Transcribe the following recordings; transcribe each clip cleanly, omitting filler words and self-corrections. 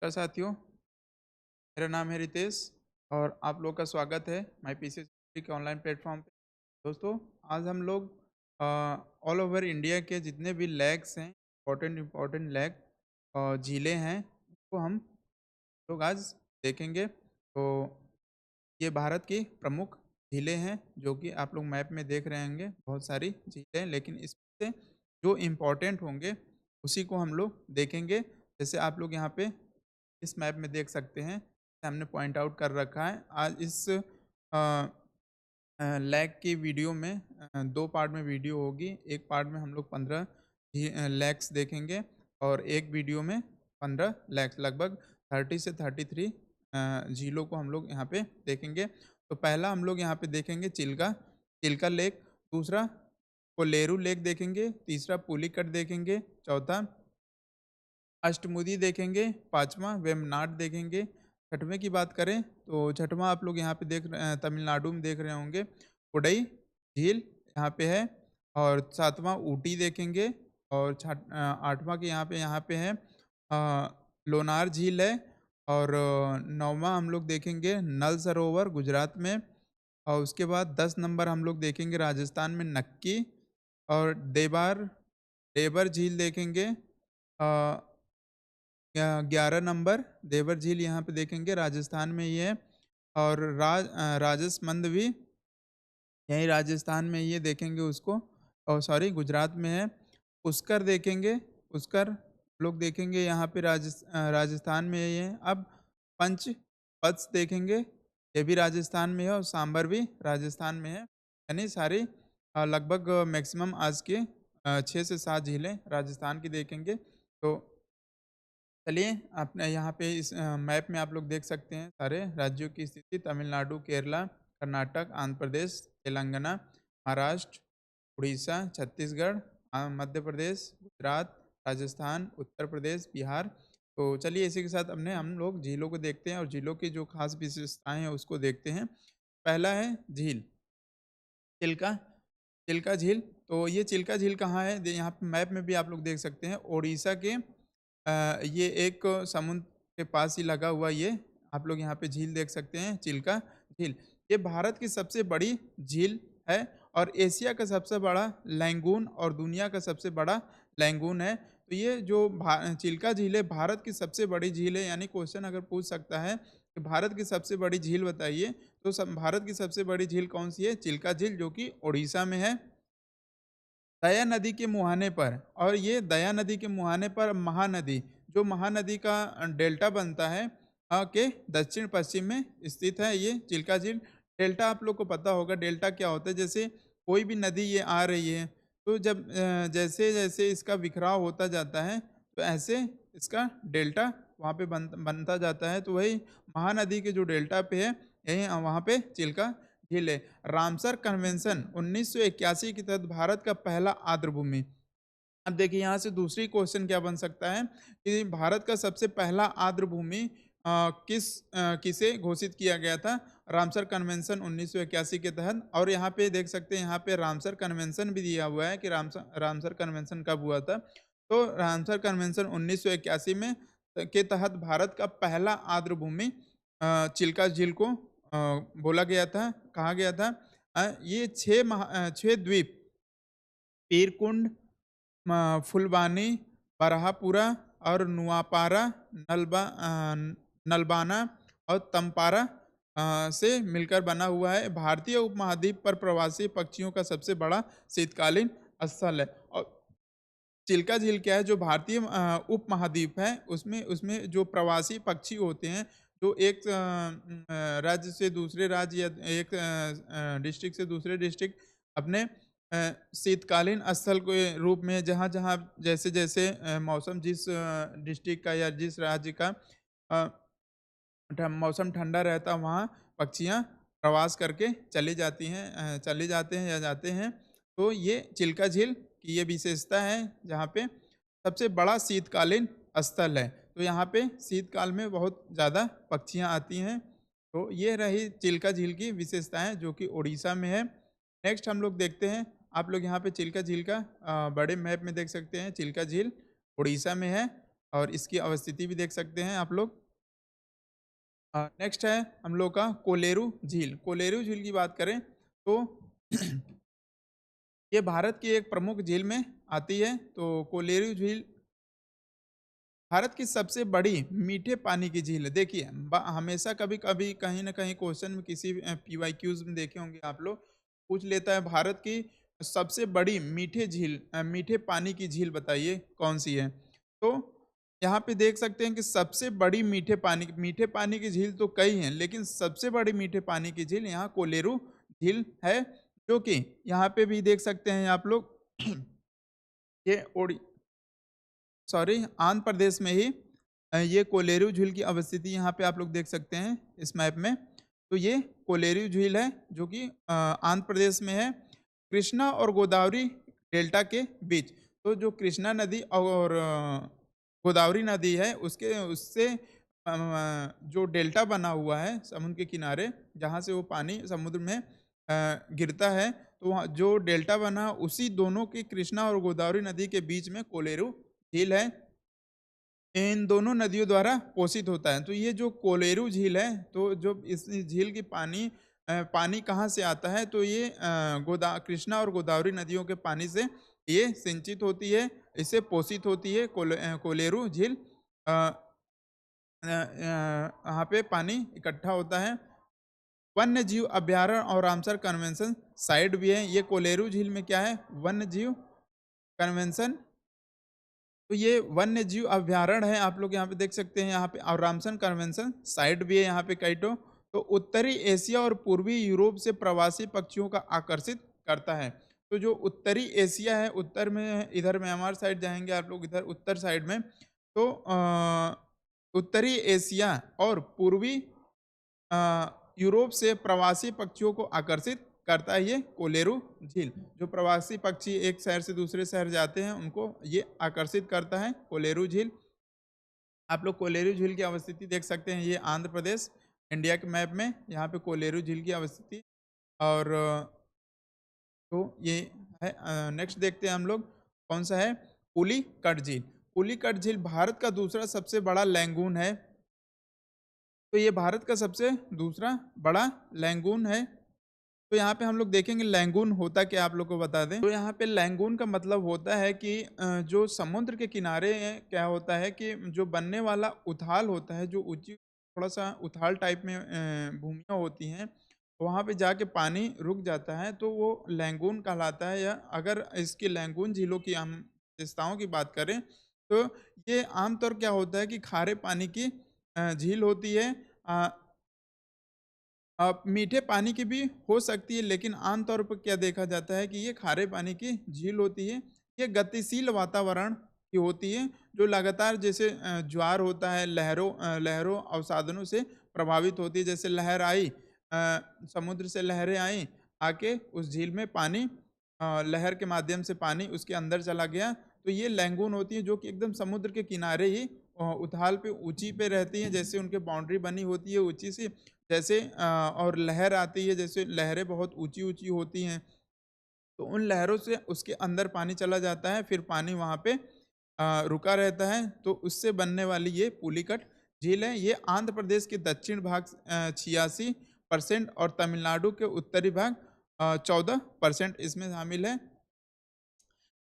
नमस्कार साथियों, मेरा नाम है रितेश और आप लोग का स्वागत है माई पीसी के ऑनलाइन प्लेटफॉर्म पे। दोस्तों, आज हम लोग ऑल ओवर इंडिया के जितने भी लेक्स हैं, इम्पोर्टेंट इम्पोर्टेंट लेक झीलें हैं, उनको हम लोग आज देखेंगे। तो ये भारत की प्रमुख झीलें हैं जो कि आप लोग मैप में देख रहे होंगे, बहुत सारी झीलें, लेकिन इसमें से जो इम्पोर्टेंट होंगे उसी को हम लोग देखेंगे। जैसे आप लोग यहाँ पे इस मैप में देख सकते हैं, हमने पॉइंट आउट कर रखा है। आज इस लैग की वीडियो में 2 पार्ट में वीडियो होगी। एक पार्ट में हम लोग 15 लैग्स देखेंगे और एक वीडियो में 15 लैग्स, लगभग 30 से 33 झीलों को हम लोग यहाँ पे देखेंगे। तो पहला हम लोग यहाँ पे देखेंगे चिल्का चिल्का लेक, दूसरा कोलेरू लेक देखेंगे, तीसरा पुलिकट देखेंगे, चौथा अष्टमुदी देखेंगे, पाँचवाँ वेम्बनाड देखेंगे। छठवें की बात करें तो छठवां आप लोग यहाँ पे तमिलनाडु में देख रहे होंगे, उडई झील यहाँ पे है। और सातवां ऊटी देखेंगे और आठवां के यहाँ पे है लोनार झील है। और नौवां हम लोग देखेंगे नल सरोवर गुजरात में। और उसके बाद 10 नंबर हम लोग देखेंगे राजस्थान में नक्की। और देबर झील देखेंगे। 11 नंबर देवर झील यहाँ पे देखेंगे, राजस्थान में ही है। और राजसमंद भी यहीं राजस्थान में ही है, देखेंगे उसको। और सॉरी, गुजरात में है। पुष्कर देखेंगे, पुष्कर लोग देखेंगे यहाँ पे राजस्थान में ही है। अब पंच देखेंगे, ये भी राजस्थान में है। और सांबर भी राजस्थान में है। यानी सारी लगभग मैक्सिमम आज के 6 से 7 झीलें राजस्थान की देखेंगे। तो चलिए, आपने यहाँ पे इस मैप में आप लोग देख सकते हैं सारे राज्यों की स्थिति। तमिलनाडु, केरला, कर्नाटक, आंध्र प्रदेश, तेलंगाना, महाराष्ट्र, उड़ीसा, छत्तीसगढ़, मध्य प्रदेश, गुजरात, राजस्थान, उत्तर प्रदेश, बिहार। तो चलिए, इसी के साथ अपने हम लोग झीलों को देखते हैं और झीलों की जो खास विशेषताएं हैं उसको देखते हैं। पहला है झील चिल्का चिल्का झील। तो ये चिल्का झील कहाँ है? यहाँ पे मैप में भी आप लोग देख सकते हैं, उड़ीसा के ये एक समुद्र के पास ही लगा हुआ, ये आप लोग यहाँ पे झील देख सकते हैं, चिल्का झील। ये भारत की सबसे बड़ी झील है और एशिया का सबसे बड़ा लैंगून और दुनिया का सबसे बड़ा लैंगून है। तो ये जो चिल्का झील है भारत की सबसे बड़ी झील है। यानी क्वेश्चन अगर पूछ सकता है कि भारत की सबसे बड़ी झील बताइए, तो भारत की सबसे बड़ी झील कौन सी है? चिल्का झील, जो कि उड़ीसा में है, दया नदी के मुहाने पर। और ये दया नदी के मुहाने पर महानदी, जो महानदी का डेल्टा बनता है, के दक्षिण पश्चिम में स्थित है ये चिल्का झील। डेल्टा आप लोग को पता होगा, डेल्टा क्या होता है? जैसे कोई भी नदी ये आ रही है, तो जब जैसे जैसे इसका बिखराव होता जाता है, तो ऐसे इसका डेल्टा वहाँ पे बनता जाता है। तो वही महानदी के जो डेल्टा पे है, यही वहाँ पे चिल्का झील है। रामसर कन्वेंशन 1981 के तहत भारत का पहला आर्द्रभूमि। अब देखिए, यहाँ से दूसरी क्वेश्चन क्या बन सकता है कि भारत का सबसे पहला आर्द्रभूमि किसे घोषित किया गया था? रामसर कन्वेंशन 1981 के तहत। और यहाँ पे देख सकते हैं, यहाँ पे रामसर कन्वेंशन भी दिया हुआ है कि रामसर कन्वेंशन कब हुआ था। तो रामसर कन्वेंशन 1981 में के तहत भारत का पहला आर्द्रभूमि चिल्का झील को बोला गया था, कहा गया था। ये 6 द्वीप, पीरकुंड, फुलबानी, बरहापुरा और नुआपारा, नलबाना और तमपारा से मिलकर बना हुआ है। भारतीय उपमहाद्वीप पर प्रवासी पक्षियों का सबसे बड़ा शीतकालीन स्थल है। और चिल्का झील क्या है? जो भारतीय उपमहाद्वीप है, उसमें उसमें जो प्रवासी पक्षी होते हैं, जो एक राज्य से दूसरे राज्य या एक डिस्ट्रिक्ट से दूसरे डिस्ट्रिक्ट अपने शीतकालीन स्थल के रूप में, जहाँ जहाँ जैसे जैसे मौसम जिस डिस्ट्रिक्ट का या जिस राज्य का अ, मौसम ठंडा रहता है, वहाँ पक्षियाँ प्रवास करके चले जाते हैं या जाते हैं। तो ये चिल्का झील की ये विशेषता है, जहाँ पे सबसे बड़ा शीतकालीन स्थल है। तो यहाँ पे शीतकाल में बहुत ज़्यादा पक्षियाँ आती हैं। तो ये रही चिल्का झील की विशेषताएं, जो कि उड़ीसा में है। नेक्स्ट हम लोग देखते हैं, आप लोग यहाँ पे चिल्का झील का बड़े मैप में देख सकते हैं, चिल्का झील उड़ीसा में है। और इसकी अवस्थिति भी देख सकते हैं आप लोग। नेक्स्ट है हम लोग का कोलेरू झील। कोलेरू झील की बात करें तो ये भारत की एक प्रमुख झील में आती है। तो कोलेरू झील भारत की सबसे बड़ी मीठे पानी की झील है। देखिए हमेशा कभी कभी कहीं ना कहीं क्वेश्चन में किसी पीवाईक्यूज में देखे होंगे आप लोग, पूछ लेता है भारत की सबसे बड़ी मीठे झील मीठे पानी की झील बताइए कौन सी है। तो यहाँ पे देख सकते हैं कि सबसे बड़ी मीठे पानी की झील तो कई हैं, लेकिन सबसे बड़ी मीठे पानी की झील यहाँ कोलेरू झील है, जो कि यहाँ पे भी देख सकते हैं आप लोग। ये आंध्र प्रदेश में ही ये कोलेरू झील की अवस्थिति यहाँ पे आप लोग देख सकते हैं इस मैप में। तो ये कोलेरू झील है जो कि आंध्र प्रदेश में है, कृष्णा और गोदावरी डेल्टा के बीच। तो जो कृष्णा नदी और गोदावरी नदी है उसके उससे जो डेल्टा बना हुआ है समुद्र के किनारे, जहाँ से वो पानी समुद्र में गिरता है, तो वहाँ जो डेल्टा बना उसी दोनों की कृष्णा और गोदावरी नदी के बीच में कोलेरू झील है। इन दोनों नदियों द्वारा पोषित होता है। तो ये जो कोलेरू झील है, तो जो इस झील की पानी कहाँ से आता है, तो ये गोदा कृष्णा और गोदावरी नदियों के पानी से ये सिंचित होती है, इससे पोषित होती है कोलेरू झील। यहाँ पे पानी इकट्ठा होता है। वन्य जीव अभ्यारण्य और रामसर कन्वेंशन साइट भी है। ये कोलेरू झील में क्या है, वन्य जीव कन्वेंशन, तो ये वन्य जीव अभ्यारण्य है, आप लोग यहाँ पे देख सकते हैं यहाँ पे, और रामसन कन्वेंशन साइट भी है यहाँ पे कई तो उत्तरी एशिया और पूर्वी यूरोप से प्रवासी पक्षियों का आकर्षित करता है। तो जो उत्तरी एशिया है, उत्तर में इधर म्यांमार साइड जाएंगे आप लोग, इधर उत्तर साइड में, तो उत्तरी एशिया और पूर्वी यूरोप से प्रवासी पक्षियों को आकर्षित करता है ये कोलेरू झील। जो प्रवासी पक्षी एक शहर से दूसरे शहर जाते हैं उनको ये आकर्षित करता है कोलेरू झील। आप लोग कोलेरू झील की अवस्थिति देख सकते हैं, ये आंध्र प्रदेश इंडिया के मैप में यहाँ पे कोलेरू झील की अवस्थिति। और तो ये है। नेक्स्ट देखते हैं हम लोग कौन सा है, पुलिकट झील। पुलिकट झील भारत का दूसरा सबसे बड़ा लैंगून है। तो ये भारत का सबसे दूसरा बड़ा लैंगून है। तो यहाँ पे हम लोग देखेंगे लैंगून होता क्या, आप लोग को बता दें। तो यहाँ पे लैंगून का मतलब होता है कि जो समुद्र के किनारे क्या होता है कि जो बनने वाला उथाल होता है, जो ऊंची थोड़ा सा उथाल टाइप में भूमियाँ होती हैं, वहाँ पे जाके पानी रुक जाता है, तो वो लैंगून कहलाता है। या अगर इसकी लैंगून झीलों की हम विशेषताओं की बात करें, तो ये आमतौर क्या होता है कि खारे पानी की झील होती है। मीठे पानी की भी हो सकती है, लेकिन आमतौर पर क्या देखा जाता है कि ये खारे पानी की झील होती है। ये गतिशील वातावरण की होती है, जो लगातार जैसे ज्वार होता है, लहरों अवसादनों से प्रभावित होती है। जैसे लहर आई, समुद्र से लहरें आई, आके उस झील में पानी लहर के माध्यम से पानी उसके अंदर चला गया, तो ये लैंगून होती है, जो कि एकदम समुद्र के किनारे ही उथाल पे ऊंची पे रहती हैं। जैसे उनके बाउंड्री बनी होती है ऊंची सी, जैसे और लहर आती है, जैसे लहरें बहुत ऊंची ऊंची होती हैं, तो उन लहरों से उसके अंदर पानी चला जाता है, फिर पानी वहाँ पे रुका रहता है। तो उससे बनने वाली ये पुलिकट झील है। ये आंध्र प्रदेश के दक्षिण भाग 86% और तमिलनाडु के उत्तरी भाग 14% इसमें शामिल है।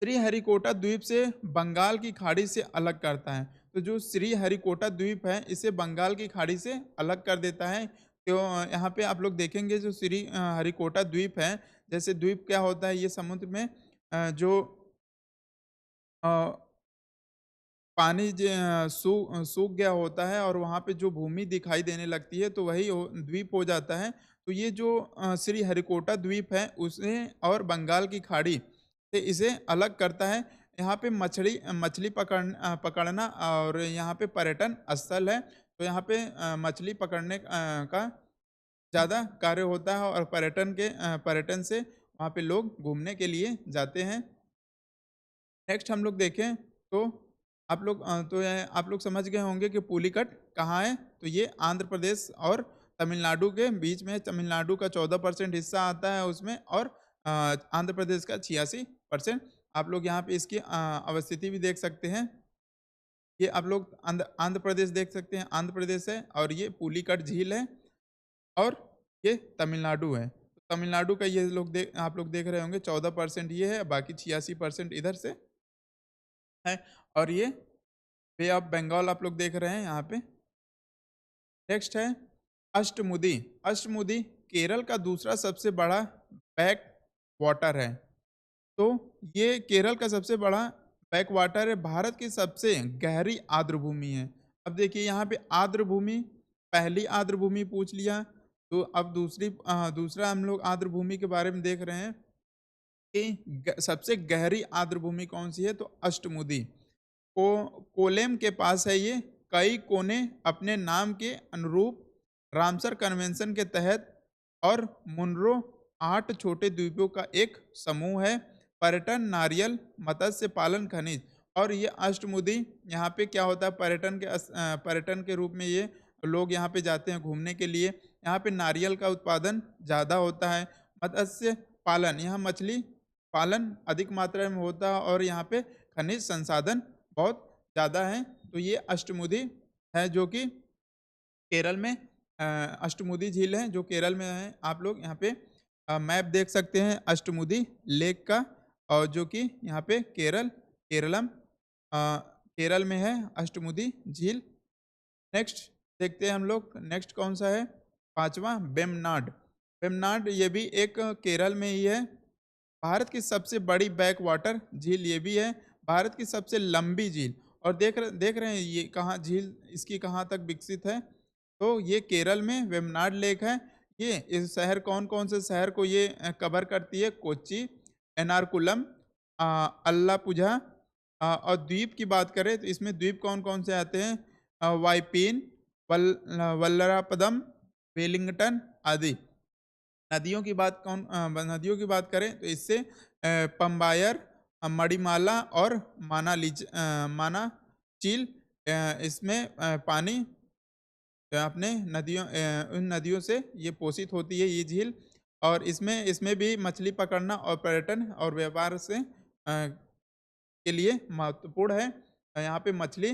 श्रीहरिकोटा द्वीप से बंगाल की खाड़ी से अलग करता है। तो जो श्रीहरिकोटा द्वीप है, इसे बंगाल की खाड़ी से अलग कर देता है। तो यहाँ पे आप लोग देखेंगे जो श्री हरिकोटा द्वीप है, जैसे द्वीप क्या होता है, ये समुद्र में जो अ, पानी सूख गया होता है और वहाँ पे जो भूमि दिखाई देने लगती है, तो वही द्वीप हो जाता है। तो ये जो श्री हरिकोटा द्वीप है, उसे और बंगाल की खाड़ी से इसे अलग करता है। यहाँ पे मछली पकड़ना और यहाँ पे पर्यटन स्थल है। तो यहाँ पे मछली पकड़ने का ज़्यादा कार्य होता है, और पर्यटन से वहाँ पे लोग घूमने के लिए जाते हैं। नेक्स्ट हम लोग देखें तो आप लोग समझ गए होंगे कि पुलिकट कहाँ है। तो ये आंध्र प्रदेश और तमिलनाडु के बीच में, तमिलनाडु का 14% हिस्सा आता है उसमें, और आंध्र प्रदेश का 86%। आप लोग यहाँ पे इसकी अवस्थिति भी देख सकते हैं। ये आप लोग आंध्र आंध्र प्रदेश देख सकते हैं, आंध्र प्रदेश है और ये पुलिकट झील है और ये तमिलनाडु है। तो तमिलनाडु का ये आप लोग देख रहे होंगे 14% ये है, बाकी 86% इधर से है और ये बे ऑफ बंगाल आप लोग देख रहे हैं यहाँ पे। नेक्स्ट है अष्टमुदी। अष्टमुदी केरल का दूसरा सबसे बड़ा बैक वाटर है। तो ये केरल का सबसे बड़ा बैक वाटर है, भारत की सबसे गहरी आर्द्र भूमि है। अब देखिए यहाँ पे आर्द्र भूमि, पहली आर्द्र भूमि पूछ लिया, तो अब दूसरा हम लोग आर्द्र भूमि के बारे में देख रहे हैं कि सबसे गहरी आर्द्र भूमि कौन सी है, तो अष्टमुदी को कोलेम के पास है ये। कई कोने अपने नाम के अनुरूप रामसर कन्वेंशन के तहत और मुनरो 8 छोटे द्वीपों का एक समूह है। पर्यटन, नारियल, मत्स्य पालन, खनिज और ये अष्टमुदी यहाँ पे क्या होता है, पर्यटन के रूप में ये लोग यहाँ पे जाते हैं घूमने के लिए। यहाँ पे नारियल का उत्पादन ज़्यादा होता है। मत्स्य पालन, यहाँ मछली पालन अधिक मात्रा में होता है और यहाँ पे खनिज संसाधन बहुत ज़्यादा हैं। तो ये अष्टमुदी है जो कि केरल में अष्टमुदी झील है जो केरल में है। आप लोग यहाँ पे मैप देख सकते हैं अष्टमुदी लेक का, और जो कि यहाँ पे केरलम अ, केरल में है अष्टमुदी झील। नेक्स्ट देखते हैं हम लोग, नेक्स्ट कौन सा है, पांचवा वेम्बनाड। वेम्बनाड ये भी एक केरल में ही है। भारत की सबसे बड़ी बैक वाटर झील ये भी है, भारत की सबसे लंबी झील। और देख रहे हैं ये कहाँ झील इसकी कहाँ तक विकसित है, तो ये केरल में वेम्बनाड लेक है। ये इस शहर कौन कौन से शहर को ये कवर करती है, कोच्चि, एर्नाकुलम, अल्लापुझा। और द्वीप की बात करें तो इसमें द्वीप कौन कौन से आते हैं, वाइपीन, वल्लरापदम, वेलिंगटन आदि। नदियों की बात करें तो इससे पंबायर, मड़ीमाला और मानाचील, इसमें पानी अपने उन नदियों से ये पोषित होती है ये झील। और इसमें इसमें भी मछली पकड़ना और पर्यटन और व्यापार से के लिए महत्वपूर्ण है। यहाँ पे मछली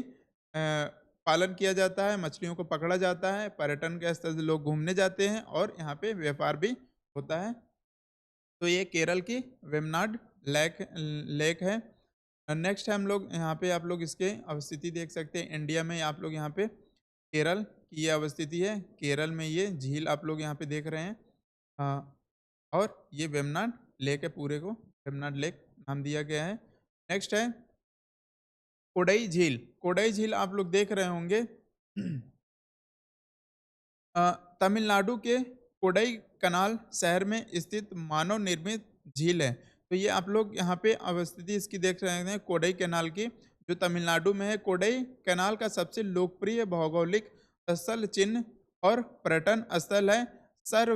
पालन किया जाता है, मछलियों को पकड़ा जाता है, पर्यटन के स्तर से लोग घूमने जाते हैं और यहाँ पे व्यापार भी होता है। तो ये केरल की वेम्बनाड लेक लेक है। नेक्स्ट है हम लोग यहाँ पे, आप लोग इसके अवस्थिति देख सकते हैं इंडिया में। आप लोग यहाँ पे केरल की ये अवस्थिति है, केरल में ये झील आप लोग यहाँ पे देख रहे हैं। और ये वेम्बनाड लेक है, पूरे को वेम्बनाड लेक नाम दिया गया है। नेक्स्ट है कोडई झील। कोडई झील आप लोग देख रहे होंगे तमिलनाडु के कोडई कनाल शहर में स्थित मानव निर्मित झील है। तो ये आप लोग यहाँ पे अवस्थिति इसकी देख रहे हैं कोडई कैनाल की, जो तमिलनाडु में है। कोडई कैनाल का सबसे लोकप्रिय भौगोलिक स्थल चिन्ह और पर्यटन स्थल है। सर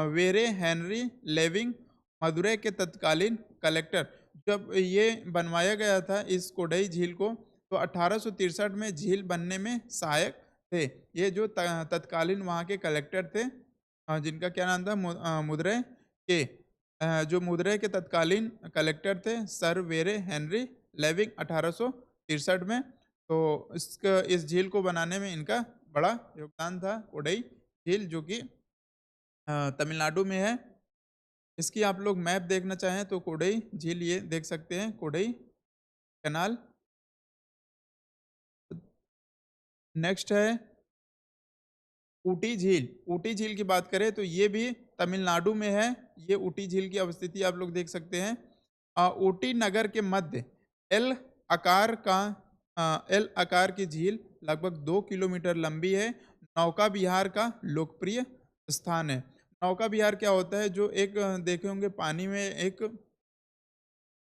वेरे हेनरी लेविंग, मदुरै के तत्कालीन कलेक्टर, जब ये बनवाया गया था इस कोडई झील को, तो 1863 में झील बनने में सहायक थे। ये जो तत्कालीन वहाँ के कलेक्टर थे, जिनका क्या नाम था, मदुरै के जो मदुरै के तत्कालीन कलेक्टर थे सर वेरे हेनरी लेविंग 1863 में। तो इस झील को बनाने में इनका बड़ा योगदान था। कोडई झील जो कि तमिलनाडु में है। इसकी आप लोग मैप देखना चाहें तो कोडई झील ये देख सकते हैं, कोडई कैनाल। नेक्स्ट है ऊटी झील। ऊटी झील की बात करें तो ये भी तमिलनाडु में है। ये ऊटी झील की अवस्थिति आप लोग देख सकते हैं। ऊटी नगर के मध्य एल आकार का एल आकार की झील लगभग 2 किलोमीटर लंबी है। नौका विहार का लोकप्रिय स्थान है। नौका विहार क्या होता है, जो एक देखे होंगे पानी में एक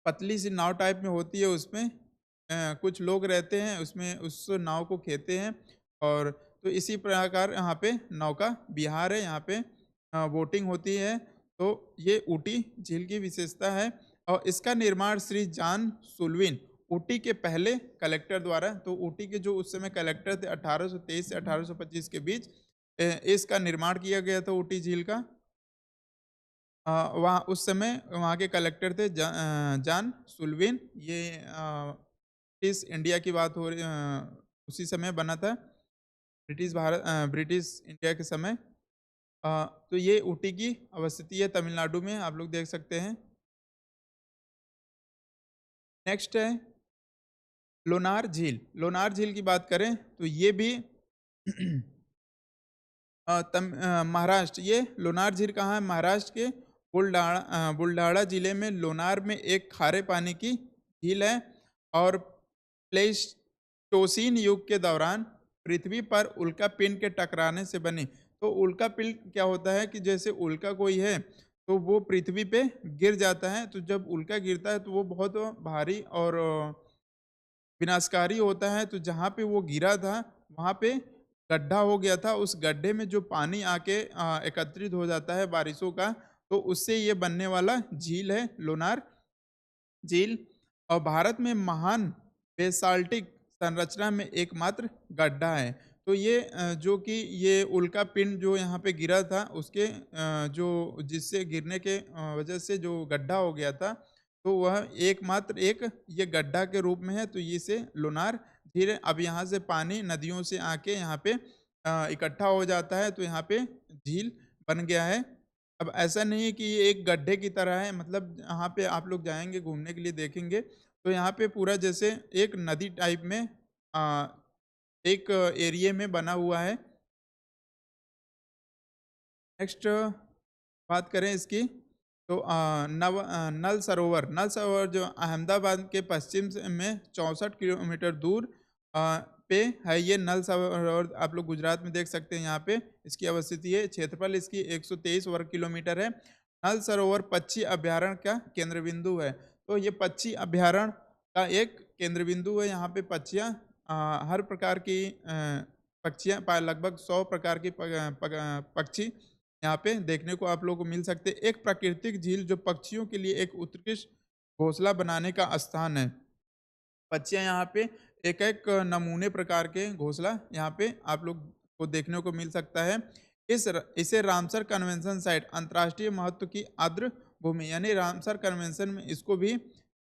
पतली सी नाव टाइप में होती है, उसमें कुछ लोग रहते हैं, उसमें उस नाव को खेते हैं। और तो इसी प्रकार यहाँ पे नौका विहार है, यहाँ पे बोटिंग होती है। तो ये ऊटी झील की विशेषता है। और इसका निर्माण श्री जॉन सुल्विन, ऊटी के पहले कलेक्टर द्वारा, तो ऊटी के जो उस समय कलेक्टर थे 1823 से 1825 के बीच, इसका निर्माण किया गया था ऊटी झील का। वहाँ उस समय वहाँ के कलेक्टर थे जॉन सुल्विन। ये ब्रिटिश इंडिया की बात हो रही उसी समय बना था, ब्रिटिश इंडिया के समय। तो ये ऊटी की अवस्थिति है तमिलनाडु में, आप लोग देख सकते हैं। नेक्स्ट है लोनार झील। लोनार झील की बात करें तो ये भी महाराष्ट्र, ये लोनार झील कहाँ है? महाराष्ट्र के बुल्ढाणा जिले में लोनार में एक खारे पानी की झील है, और प्लेस्टोसीन युग के दौरान पृथ्वी पर उल्का पिंड के टकराने से बनी। तो उल्का पिंड क्या होता है कि जैसे उल्का कोई है तो वो पृथ्वी पे गिर जाता है, तो जब उल्का गिरता है तो वो बहुत भारी और विनाशकारी होता है। तो जहाँ पे वो गिरा था वहाँ पे गड्ढा हो गया था, उस गड्ढे में जो पानी आके एकत्रित हो जाता है बारिशों का, तो उससे ये बनने वाला झील है लोनार झील। और भारत में महान बेसाल्टिक संरचना में एकमात्र गड्ढा है। तो ये जो कि ये उल्का पिंड जो यहाँ पे गिरा था उसके जो जिससे गिरने के वजह से जो गड्ढा हो गया था, तो वह एकमात्र एक ये गड्ढा के रूप में है, तो इसे लोनार झील है। अब यहाँ से पानी नदियों से आके यहाँ पे इकट्ठा हो जाता है, तो यहाँ पे झील बन गया है। अब ऐसा नहीं है कि ये एक गड्ढे की तरह है, मतलब यहाँ पे आप लोग जाएँगे घूमने के लिए देखेंगे, तो यहाँ पे पूरा जैसे एक नदी टाइप में अ, एक एरिये में बना हुआ है। नेक्स्ट बात करें इसकी तो नल सरोवर जो अहमदाबाद के पश्चिम से में 64 किलोमीटर दूर पे है। ये नल सरोवर आप लोग गुजरात में देख सकते हैं, यहाँ पे इसकी अवस्थिति है। क्षेत्रफल इसकी 123 वर्ग किलोमीटर है। नल सरोवर पक्षी अभयारण्य का केंद्र बिंदु है। तो ये पक्षी अभयारण्य का एक केंद्र बिंदु है। यहाँ पे पक्षियाँ हर प्रकार की पक्षियाँ लगभग 100 प्रकार की पक्षी यहाँ पे देखने को आप लोगों को मिल सकते हैं। एक प्राकृतिक झील जो पक्षियों के लिए एक उत्कृष्ट घोंसला बनाने का स्थान है। पक्षियाँ यहाँ पे एक-एक नमूने प्रकार के घोंसला यहाँ पे आप लोग को देखने को मिल सकता है। इसे रामसर कन्वेंशन साइट अंतर्राष्ट्रीय महत्व की आर्द्र भूमि यानी रामसर कन्वेंशन में इसको भी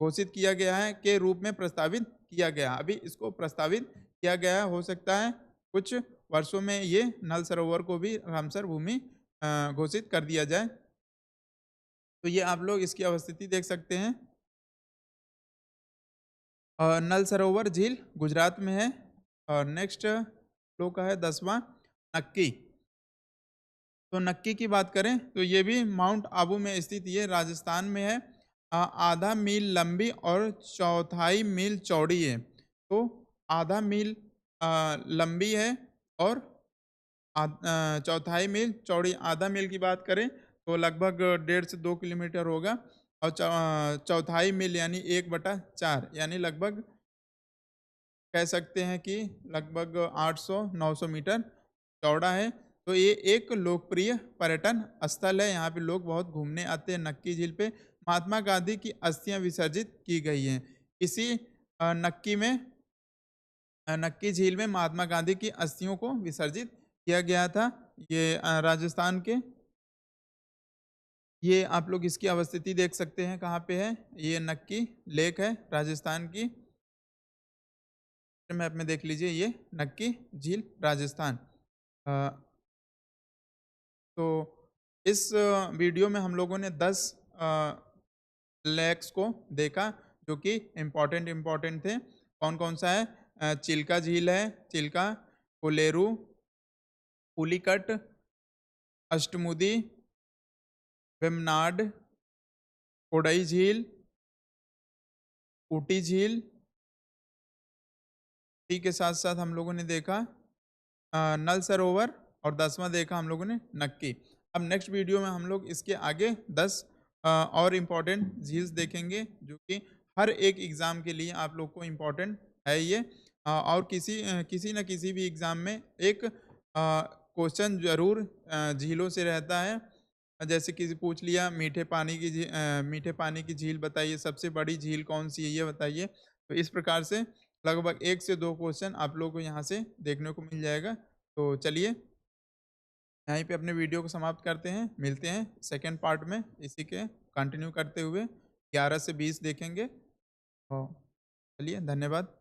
घोषित किया गया है के रूप में प्रस्तावित किया गया। अभी इसको प्रस्तावित किया गया है, हो सकता है कुछ वर्षों में ये नल सरोवर को भी रामसर भूमि घोषित कर दिया जाए। तो ये आप लोग इसकी अवस्थिति देख सकते हैं। नल सरोवर झील गुजरात में है। और नेक्स्ट फ्लो का है 10वां नक्की। तो नक्की की बात करें तो ये भी माउंट आबू में स्थित ये राजस्थान में है। आधा मील लंबी और चौथाई मील चौड़ी है। तो आधा मील लंबी है और चौथाई मील चौड़ी। आधा मील की बात करें तो लगभग 1.5 से 2 किलोमीटर होगा, और चौथाई मील यानी 1/4 यानी लगभग कह सकते हैं कि लगभग 800-900 मीटर चौड़ा है। तो ये एक लोकप्रिय पर्यटन स्थल है, यहाँ पे लोग बहुत घूमने आते हैं। नक्की झील पे महात्मा गांधी की अस्थियां विसर्जित की गई हैं। इसी नक्की झील में महात्मा गांधी की अस्थियों को विसर्जित किया गया था। ये राजस्थान के ये आप लोग इसकी अवस्थिति देख सकते हैं कहाँ पे है। ये नक्की लेक है राजस्थान की। मैप में देख लीजिए, ये नक्की झील राजस्थान। अ, तो इस वीडियो में हम लोगों ने 10 लेक्स को देखा जो कि इम्पोर्टेंट थे। कौन कौन सा है? चिल्का झील है, चिल्का, कोलेरू, पुलिकट, अष्टमुदी, वेमनाड, कोडई झील, ऊटी झील। टी के साथ साथ हम लोगों ने देखा नल सरोवर, और 10वां देखा हम लोगों ने नक्की। अब नेक्स्ट वीडियो में हम लोग इसके आगे 10 और इम्पोर्टेंट झील्स देखेंगे जो कि हर एक एग्ज़ाम के लिए आप लोग को इम्पोर्टेंट है ये। और किसी न किसी भी एग्ज़ाम में एक क्वेश्चन ज़रूर झीलों से रहता है। जैसे किसी पूछ लिया मीठे पानी की झील बताइए, सबसे बड़ी झील कौन सी है ये बताइए। तो इस प्रकार से लगभग 1 से 2 क्वेश्चन आप लोगों को यहाँ से देखने को मिल जाएगा। तो चलिए यहीं पे अपने वीडियो को समाप्त करते हैं। मिलते हैं सेकंड पार्ट में इसी के कंटिन्यू करते हुए 11 से 20 देखेंगे। और चलिए धन्यवाद।